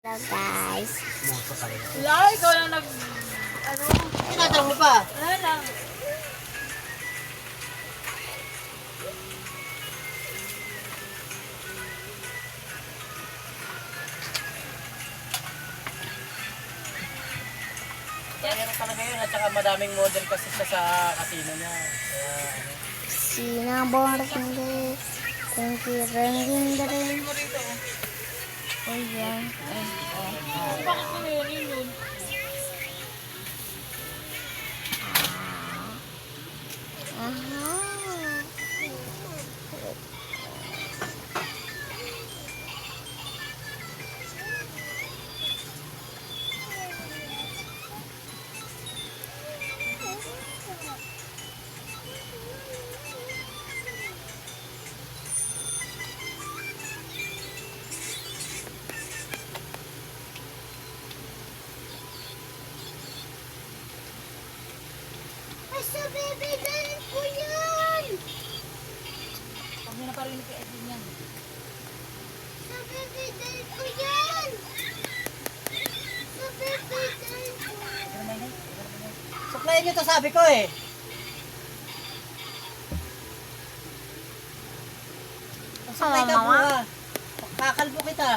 Hello guys. Wala, ikaw lang Tinatanong mo pa. wala lang. Meron talaga yun at saka madaming model kasi siya sa kasino niya. Kaya ano. Sinaborende. Thank you. Ring. Mo rito. Oh yan. Bakit mo yun yun? Aha. Asa bebe, galing po yan! Pag may naparinig kay Edwin yan. Sa bebe, galing po yan! Sa bebe, galing po yan! Supplyan nyo to sabi ko eh. Supply ka Mama? buha. Kakalbo kita.